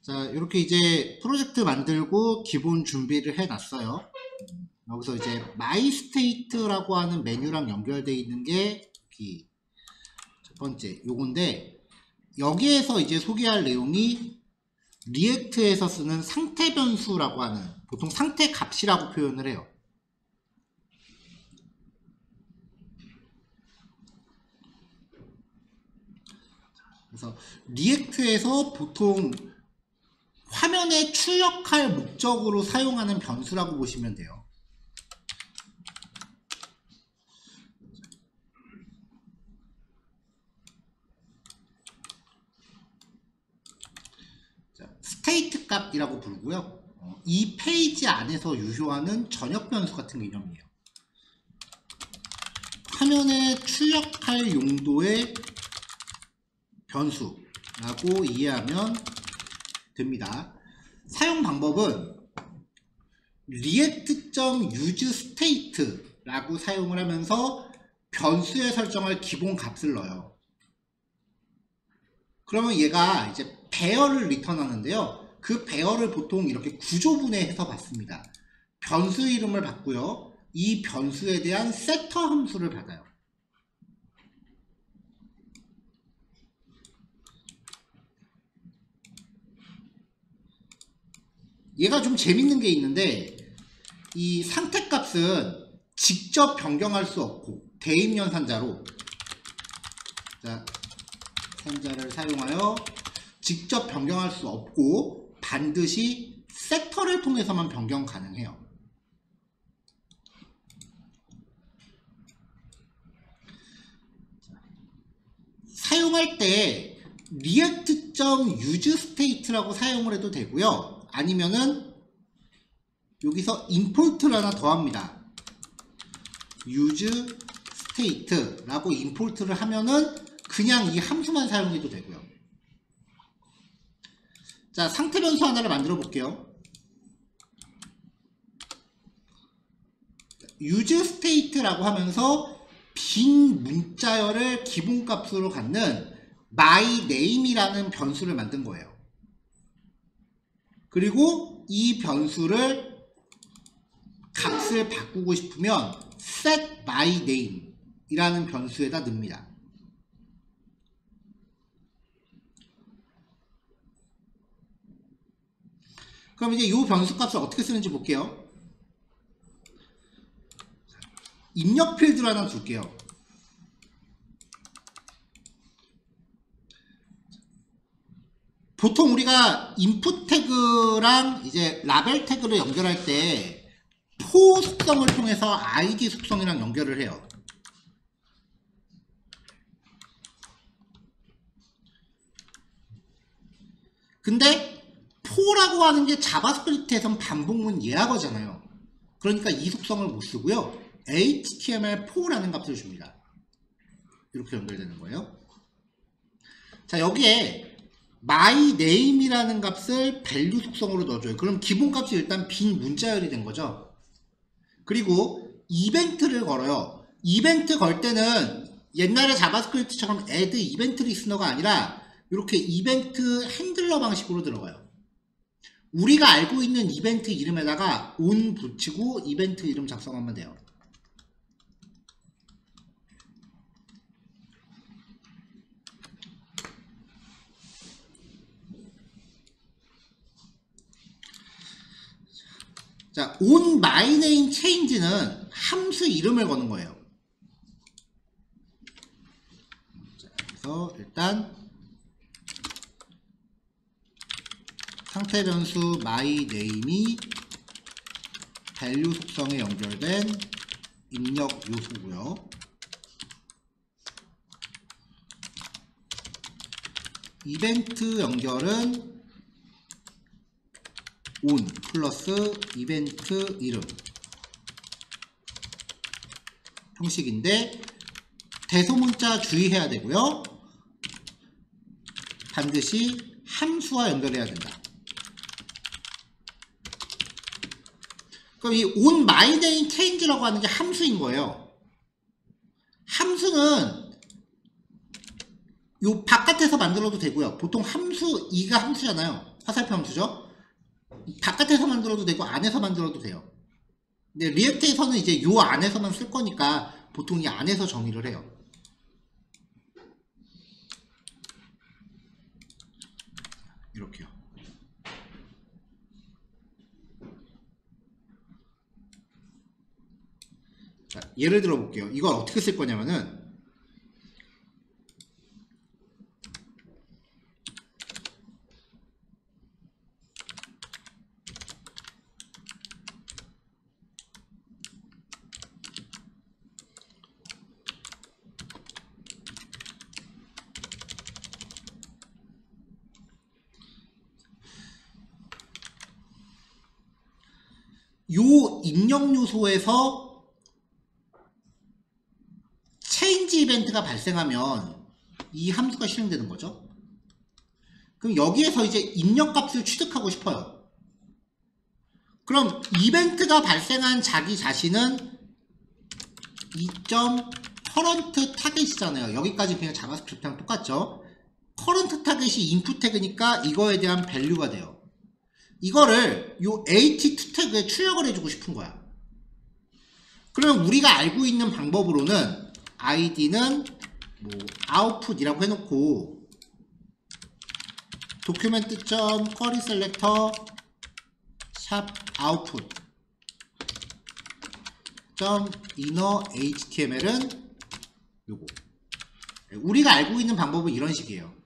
자, 이렇게 이제 프로젝트 만들고 기본 준비를 해놨어요. 여기서 이제 MyState라고 하는 메뉴랑 연결되어 있는 게 첫 번째 요건데, 여기에서 이제 소개할 내용이 리액트에서 쓰는 상태 변수라고 하는, 보통 상태 값이라고 표현을 해요. 그래서 리액트에서 보통 화면에 출력할 목적으로 사용하는 변수라고 보시면 돼요. 자, 스테이트 값이라고 부르고요. 이 페이지 안에서 유효하는 전역 변수 같은 개념이에요. 화면에 출력할 용도의 변수라고 이해하면 됩니다. 사용 방법은 react.useState라고 사용을 하면서 변수에 설정할 기본 값을 넣어요. 그러면 얘가 이제 배열을 리턴하는데요. 그 배열을 보통 이렇게 구조분해해서 받습니다. 변수 이름을 받고요. 이 변수에 대한 세터 함수를 받아요. 얘가 좀 재밌는 게 있는데, 이 상태값은 직접 변경할 수 없고 대입연산자로, 자, 산자를 사용하여 직접 변경할 수 없고 반드시 세터를 통해서만 변경 가능해요. 사용할 때 react.useState라고 사용을 해도 되고요. 아니면은 여기서 임포트를 하나 더 합니다. useState라고 임포트를 하면은 그냥 이 함수만 사용해도 되고요. 자, 상태 변수 하나를 만들어 볼게요. useState라고 하면서 빈 문자열을 기본값으로 갖는 myName이라는 변수를 만든 거예요. 그리고 이 변수를 값을 바꾸고 싶으면 setMyName 이라는 변수에다 넣습니다. 그럼 이제 이 변수 값을 어떻게 쓰는지 볼게요. 입력 필드를 하나 줄게요. 보통 우리가 인풋 태그랑 이제 라벨 태그를 연결할 때 포 속성을 통해서 id 속성이랑 연결을 해요. 근데 포라고 하는 게 자바스크립트에선 반복문 예약어잖아요. 그러니까 이 속성을 못 쓰고요. html4라는 값을 줍니다. 이렇게 연결되는 거예요. 자, 여기에 myName이라는 값을 value 속성으로 넣어줘요. 그럼 기본 값이 일단 빈 문자열이 된 거죠. 그리고 이벤트를 걸어요. 이벤트 걸 때는 옛날에 자바스크립트처럼 add 이벤트 리스너가 아니라 이렇게 이벤트 핸들러 방식으로 들어가요. 우리가 알고 있는 이벤트 이름에다가 on 붙이고 이벤트 이름 작성하면 돼요. 자, on myName change는 함수 이름을 거는 거예요. 자, 그래서 일단 상태 변수 myName이 value 속성에 연결된 입력 요소고요. 이벤트 연결은 on 플러스 이벤트 이름 형식인데 대소문자 주의해야 되고요. 반드시 함수와 연결해야 된다. 그럼 이 on myName change라고 하는 게 함수인 거예요. 함수는 요 바깥에서 만들어도 되고요. 보통 함수, 이가 함수잖아요. 화살표 함수죠. 바깥에서 만들어도 되고 안에서 만들어도 돼요. 근데 리액트에서는 이제 요 안에서만 쓸 거니까 보통 이 안에서 정의를 해요. 이렇게요. 자, 예를 들어 볼게요. 이걸 어떻게 쓸 거냐면은 요 입력 요소에서 체인지 이벤트가 발생하면 이 함수가 실행되는 거죠. 그럼 여기에서 이제 입력값을 취득하고 싶어요. 그럼 이벤트가 발생한 자기 자신은 2.current 타겟이잖아요. 여기까지 그냥 자바스크립트랑 똑같죠. current 타겟이 인풋 태그니까 이거에 대한 밸류가 돼요. 이거를 요 at2 태그에 출력을 해주고 싶은 거야. 그러면 우리가 알고 있는 방법으로는 id는 뭐 output이라고 해놓고 document.querySelector 샵 output.innerHTML은 요거. 우리가 알고 있는 방법은 이런 식이에요.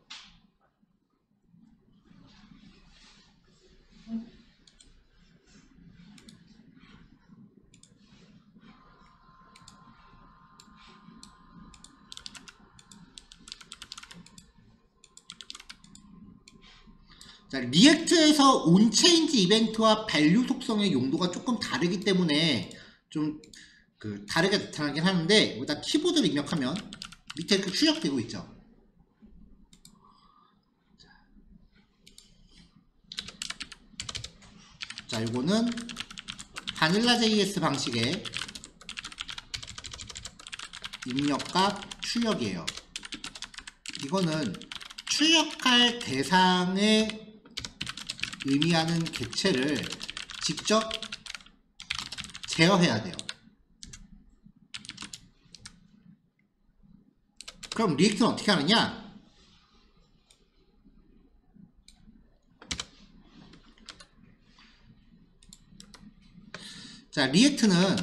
자, 리액트에서 온체인지 이벤트와 밸류 속성의 용도가 조금 다르기 때문에 좀 다르게 나타나긴 하는데 일단 키보드를 입력하면 밑에 이렇게 출력되고 있죠. 자, 이거는 바닐라 JS 방식의 입력값 출력이에요. 이거는 출력할 대상의 의미하는 객체를 직접 제어해야 돼요. 그럼 리액트는 어떻게 하느냐? 자, 리액트는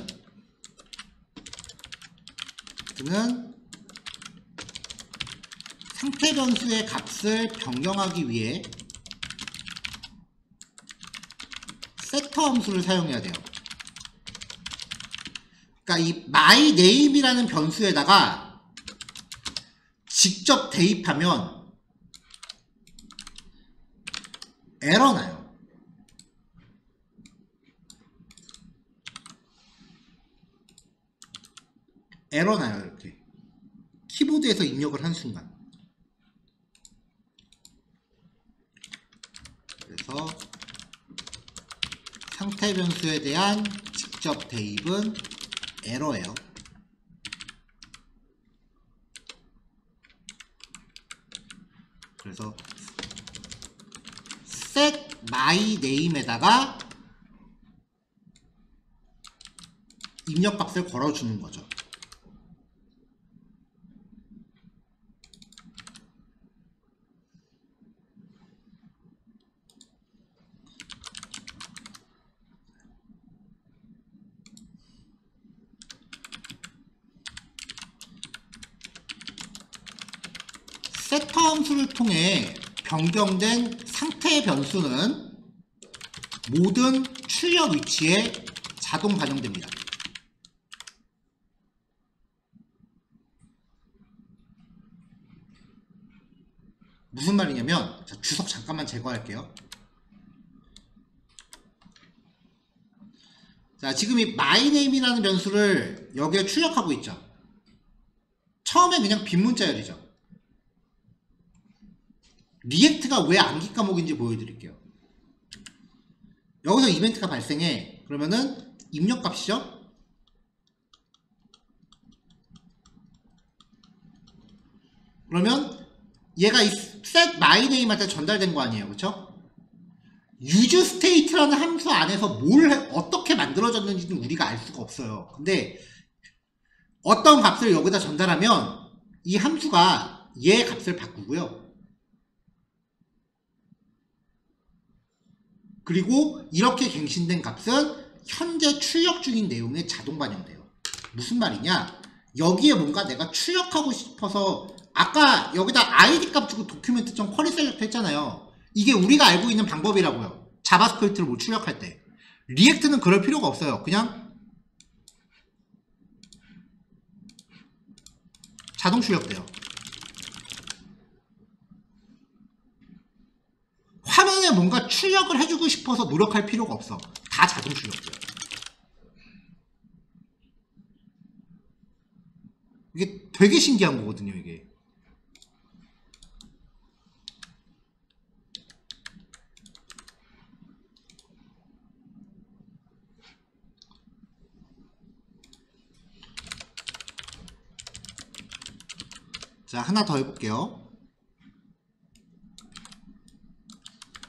상태 변수의 값을 변경하기 위해 세터 함수를 사용해야 돼요. 그러니까 이 myName이라는 변수에다가 직접 대입하면 에러 나요. 에러 나요. 이렇게 키보드에서 입력을 한 순간. 그래서 상태 변수에 대한 직접 대입은 에러예요. 그래서 set myName에다가 입력값을 걸어주는 거죠. 세터 함수를 통해 변경된 상태 변수는 모든 출력 위치에 자동 반영됩니다. 무슨 말이냐면, 자, 주석 잠깐만 제거할게요. 자, 지금 이 myName이라는 변수를 여기에 출력하고 있죠. 처음에 그냥 빈 문자열이죠. 리액트가 왜 암기 과목인지 보여드릴게요. 여기서 이벤트가 발생해. 그러면은 입력값이죠. 그러면 얘가 이 set my name 할 때 전달된 거 아니에요, 그쵸? use state라는 함수 안에서 어떻게 만들어졌는지는 우리가 알 수가 없어요. 근데 어떤 값을 여기다 전달하면 이 함수가 얘 값을 바꾸고요. 그리고 이렇게 갱신된 값은 현재 출력 중인 내용에 자동 반영돼요. 무슨 말이냐? 여기에 뭔가 내가 출력하고 싶어서 아까 여기다 id 값 주고 document.query select 했잖아요. 이게 우리가 알고 있는 방법이라고요. 자바스크립트를 뭐 출력할 때. 리액트는 그럴 필요가 없어요. 그냥 자동 출력돼요. 화면에 뭔가 출력을 해주고 싶어서 노력할 필요가 없어. 다 자동 출력돼요. 이게 되게 신기한 거거든요, 이게. 자, 하나 더 해볼게요.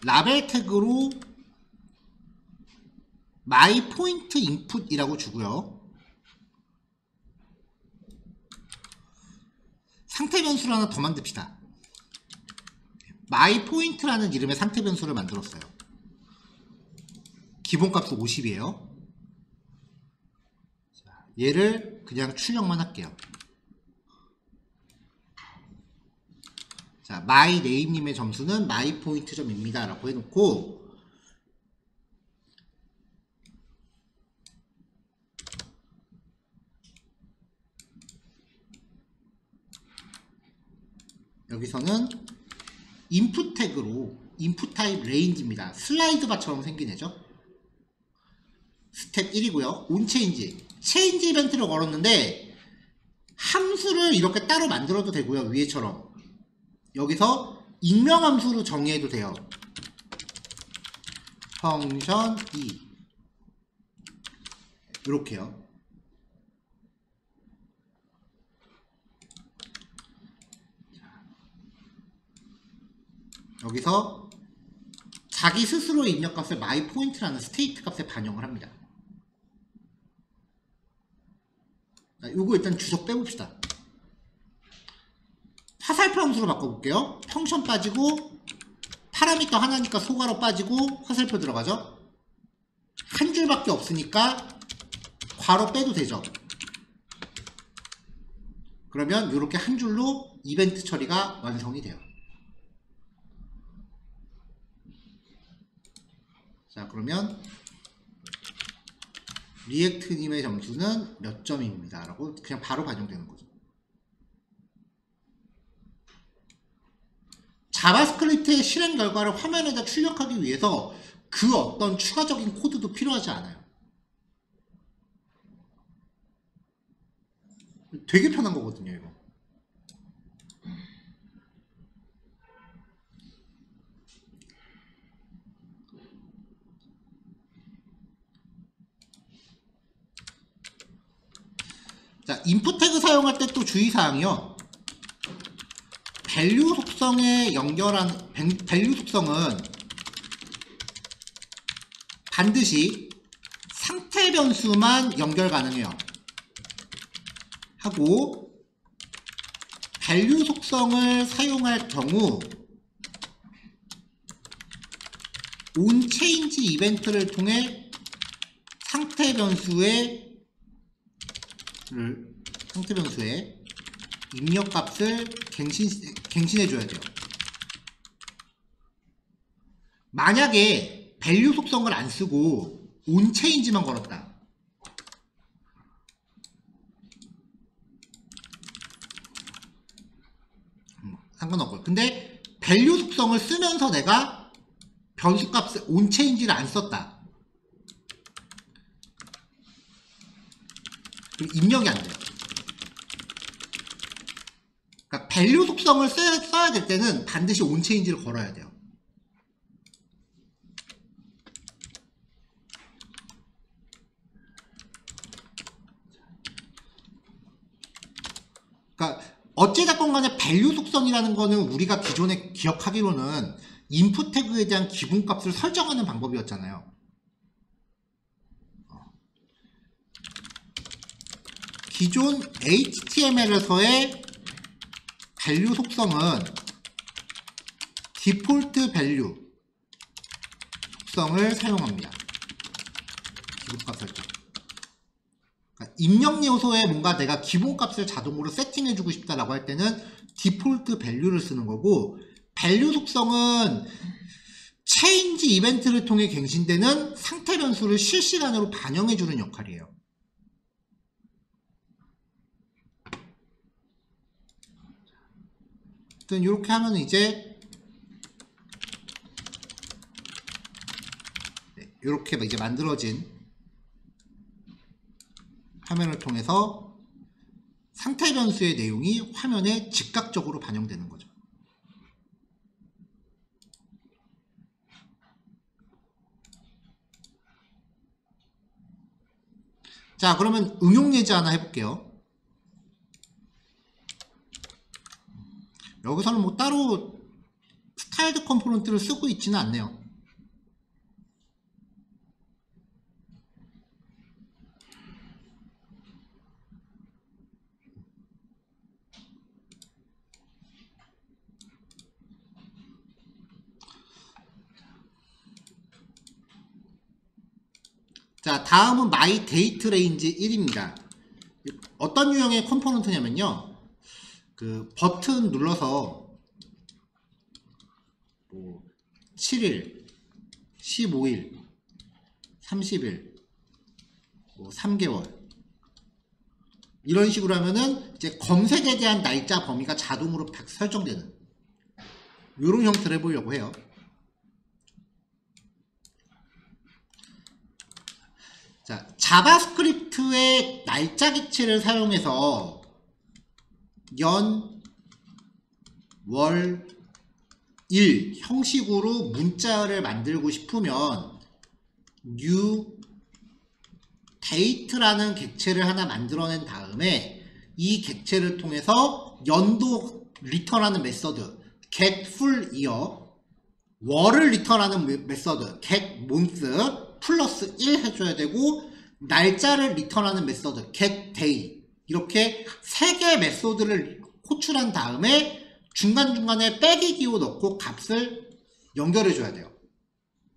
라벨 태그로 my point input이라고 주고요. 상태 변수를 하나 더 만듭시다. my point라는 이름의 상태 변수를 만들었어요. 기본값은 50이에요. 얘를 그냥 출력만 할게요. 자, my name님의 점수는 my point점입니다 라고 해놓고, 여기서는 input 태그로 input type range입니다. 슬라이드 바처럼 생긴 애죠. 스텝 1이고요. on change. change 이벤트를 걸었는데 함수를 이렇게 따로 만들어도 되고요. 위에처럼. 여기서 익명 함수로 정의해도 돼요. function 2. 이렇게요. 여기서 자기 스스로의 입력값을 myPoint라는 스테이트 값에 반영을 합니다. 자, 요거 일단 주석 빼봅시다. 화살표 함수로 바꿔볼게요. 펑션 빠지고 파라미터 하나니까 소괄호 빠지고 화살표 들어가죠. 한 줄밖에 없으니까 괄호 빼도 되죠. 그러면 이렇게 한 줄로 이벤트 처리가 완성이 돼요. 자, 그러면 리액트님의 점수는 몇 점입니다 라고 그냥 바로 반영되는 거죠. 자바스크립트의 실행 결과를 화면에다 출력하기 위해서 그 어떤 추가적인 코드도 필요하지 않아요. 되게 편한 거거든요, 이거. 자, 인풋 태그 사용할 때 또 주의사항이요. 밸류 속성에 연결한 밸류 속성은 반드시 상태 변수만 연결 가능해요. 하고 밸류 속성을 사용할 경우 onChange 이벤트를 통해 상태 변수의 입력값을 갱신해줘야 돼요. 만약에 밸류 속성을 안 쓰고 onChange만 걸었다. 상관없고요. 근데 밸류 속성을 쓰면서 내가 변수값을 onChange를 안 썼다. 그럼 입력이 안 돼요. 그러니까 밸류 속성을 써야 될 때는 반드시 onChange를 걸어야 돼요. 그러니까 어찌됐건 간에 밸류 속성이라는 거는 우리가 기존에 기억하기로는 인풋 태그에 대한 기본값을 설정하는 방법이었잖아요. 기존 HTML에서의 밸류 속성은 디폴트 밸류 속성을 사용합니다. 기본값 설정. 그러니까 입력 요소에 뭔가 내가 기본값을 자동으로 세팅해주고 싶다라고 할 때는 디폴트 밸류를 쓰는 거고, 밸류 속성은 체인지 이벤트를 통해 갱신되는 상태 변수를 실시간으로 반영해주는 역할이에요. 이렇게 하면 이제 이렇게 이제 만들어진 화면을 통해서 상태 변수의 내용이 화면에 즉각적으로 반영되는 거죠. 자, 그러면 응용 예제 하나 해볼게요. 여기서는 뭐 따로 스타일드 컴포넌트를 쓰고 있지는 않네요. 자, 다음은 my date range 1입니다. 어떤 유형의 컴포넌트냐면요, 그 버튼 눌러서 뭐 7일, 15일, 30일, 뭐 3개월 이런 식으로 하면은 이제 검색에 대한 날짜 범위가 자동으로 설정되는 이런 형태를 해보려고 해요. 자, 자바스크립트의 날짜 객체를 사용해서 연, 월, 일 형식으로 문자를 만들고 싶으면 new date라는 객체를 하나 만들어낸 다음에 이 객체를 통해서 연도 리턴하는 메서드 get full year, 월을 리턴하는 메서드 get month 플러스 1 해줘야 되고, 날짜를 리턴하는 메서드 get day, 이렇게 3개의 메소드를 호출한 다음에 중간중간에 빼기 기호 넣고 값을 연결해 줘야 돼요.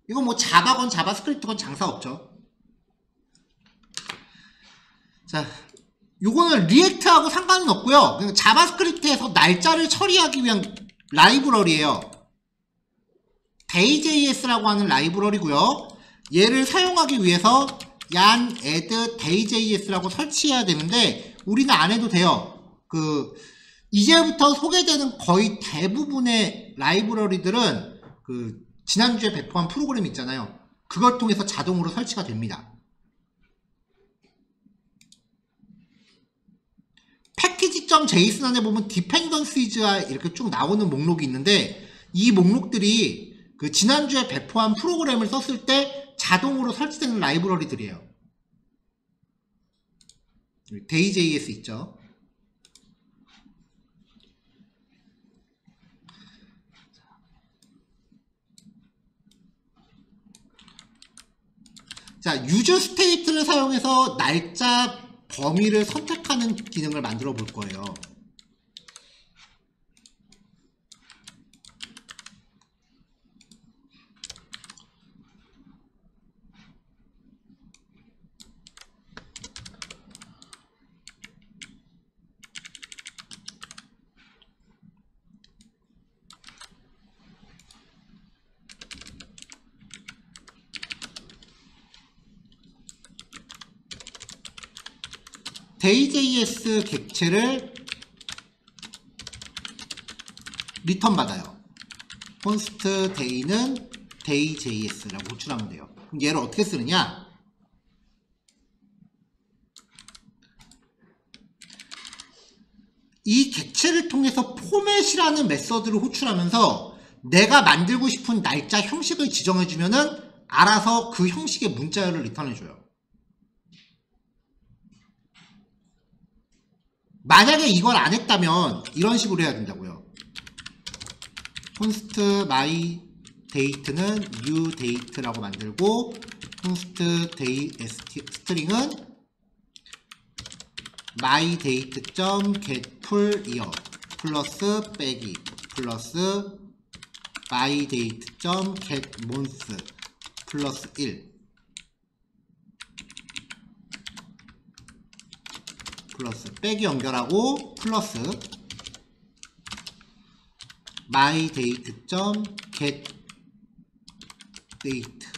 이거 뭐 자바건 자바스크립트건 장사 없죠. 자, 요거는 리액트하고 상관은 없고요. 그냥 자바스크립트에서 날짜를 처리하기 위한 라이브러리예요. day.js라고 하는 라이브러리고요. 얘를 사용하기 위해서 yan add day.js라고 설치해야 되는데 우리는 안 해도 돼요. 이제부터 소개되는 거의 대부분의 라이브러리들은 지난주에 배포한 프로그램 있잖아요. 그걸 통해서 자동으로 설치가 됩니다. 패키지.json 안에 보면 dependencies가 이렇게 쭉 나오는 목록이 있는데, 이 목록들이 지난주에 배포한 프로그램을 썼을 때 자동으로 설치되는 라이브러리들이에요. day.js 있죠. 자, 유즈 스테이트를 사용해서 날짜 범위를 선택하는 기능을 만들어 볼 거예요. day.js 객체를 리턴 받아요. const day는 day.js라고 호출하면 돼요. 그럼 얘를 어떻게 쓰느냐? 이 객체를 통해서 포맷이라는 메서드를 호출하면서 내가 만들고 싶은 날짜 형식을 지정해주면은 알아서 그 형식의 문자열을 리턴해줘요. 만약에 이걸 안 했다면 이런 식으로 해야 된다고요. const my date는 new date라고 만들고 const string은 my date.get full year 플러스 빼기 플러스 my date.get month 플러스 1 플러스 빼기 연결하고 플러스 my date.get date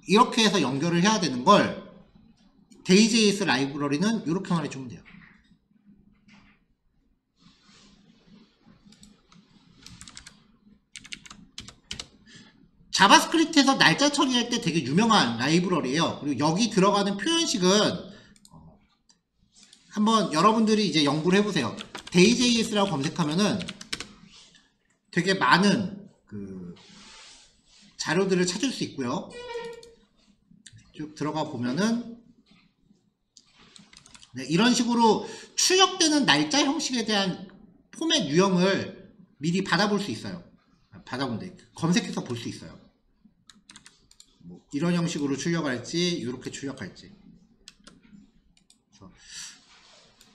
이렇게 해서 연결을 해야 되는 걸 day.js 라이브러리는 이렇게 말해주면 돼요. 자바스크립트에서 날짜 처리할 때 되게 유명한 라이브러리예요. 그리고 여기 들어가는 표현식은 한번 여러분들이 이제 연구를 해보세요. day.js라고 검색하면은 되게 많은 그 자료들을 찾을 수 있고요. 쭉 들어가 보면은 네, 이런 식으로 출력되는 날짜 형식에 대한 포맷 유형을 미리 받아볼 수 있어요. 받아본데 검색해서 볼 수 있어요. 뭐 이런 형식으로 출력할지 이렇게 출력할지.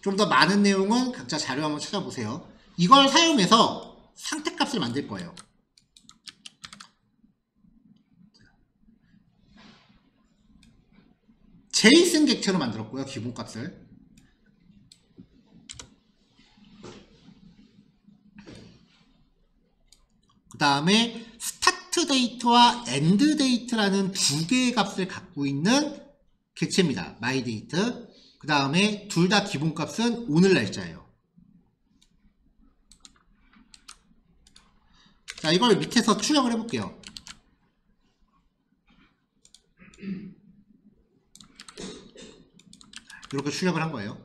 좀 더 많은 내용은 각자 자료 한번 찾아보세요. 이걸 사용해서 상태값을 만들 거예요. 제이슨 객체로 만들었고요. 기본값을. 그 다음에 스타트 데이트와 엔드 데이트라는 두 개의 값을 갖고 있는 객체입니다. my date. 그 다음에 둘 다 기본값은 오늘 날짜예요. 자, 이걸 밑에서 출력을 해볼게요. 이렇게 출력을 한 거예요.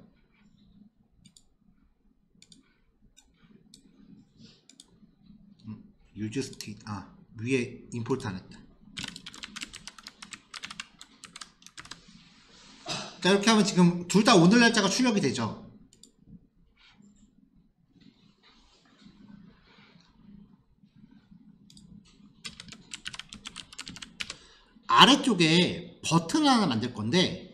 use state, 위에 임포트 안 했다. 자, 이렇게 하면 지금 둘 다 오늘 날짜가 출력이 되죠. 아래쪽에 버튼을 하나 만들 건데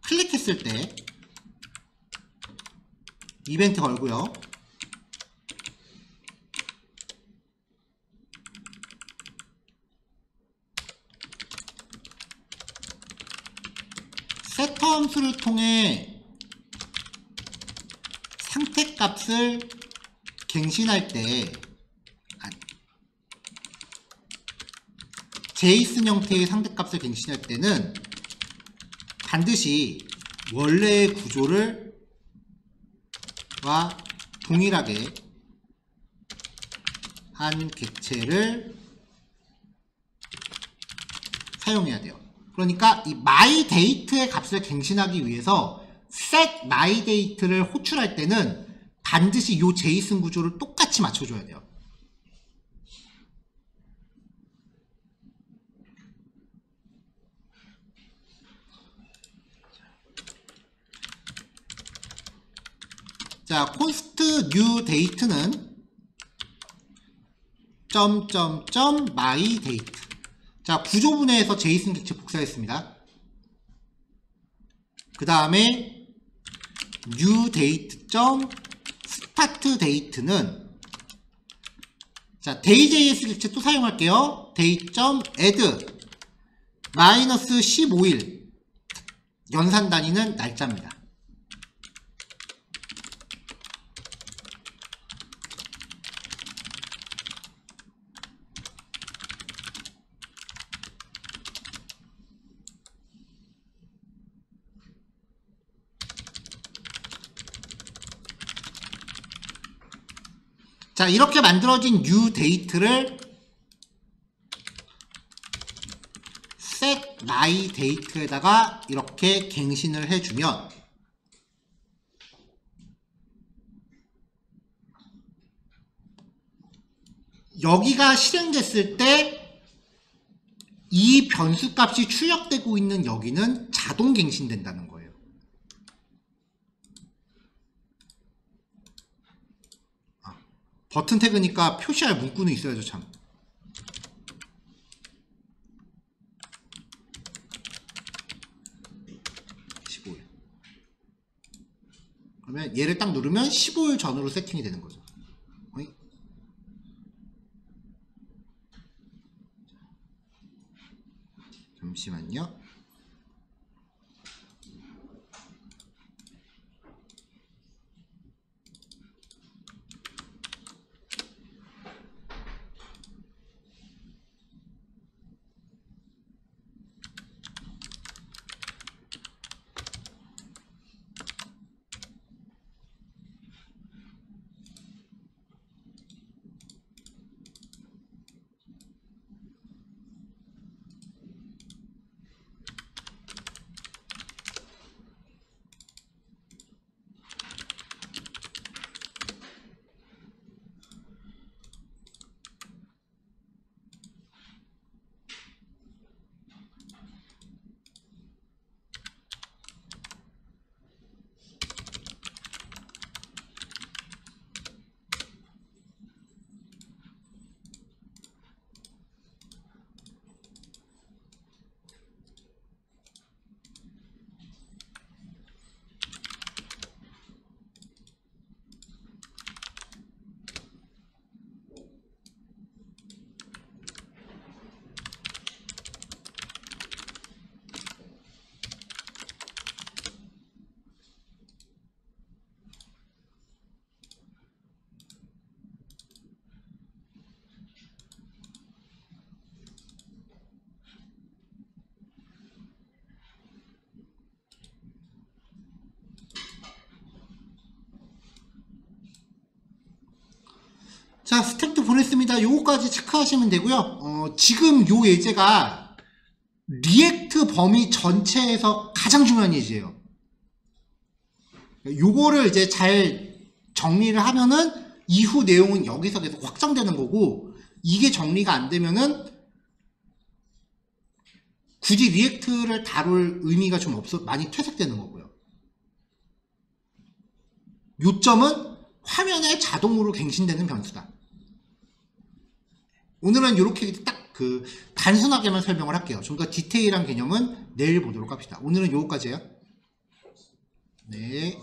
클릭했을 때 이벤트 걸고요. 세터 함수를 통해 상태값을 갱신할 때 제이슨 형태의 상태값을 갱신할 때는 반드시 원래의 구조를 와 동일하게 한 객체를 사용해야 돼요. 그러니까 이 my date의 값을 갱신하기 위해서 set my date를 호출할 때는 반드시 이 제이슨 구조를 똑같이 맞춰줘야 돼요. 자, const new date는 my date. 자, 구조분해에서 제이슨 객체 복사했습니다. 그 다음에 new date start date는 자, day.js 객체 또 사용할게요. date.add -15일 연산 단위는 날짜입니다. 자, 이렇게 만들어진 new date를 set my date에다가 이렇게 갱신을 해주면 여기가 실행됐을 때 이 변수 값이 출력되고 있는 여기는 자동 갱신된다는 거예요. 버튼 태그니까 표시할 문구는 있어야죠, 참. 그러면 얘를 딱 누르면 15일 전으로 세팅이 되는 거죠. 잠시만요. 자, 스텝도 보냈습니다. 요거까지 체크하시면 되고요. 지금 요 예제가 리액트 범위 전체에서 가장 중요한 예제예요. 요거를 이제 잘 정리를 하면은 이후 내용은 여기서 계속 확장되는 거고, 이게 정리가 안 되면은 굳이 리액트를 다룰 의미가 좀 많이 퇴색되는 거고요. 요점은 화면에 자동으로 갱신되는 변수다. 오늘은 이렇게 딱 단순하게만 설명을 할게요. 좀 더 디테일한 개념은 내일 보도록 합시다. 오늘은 요거까지예요. 네.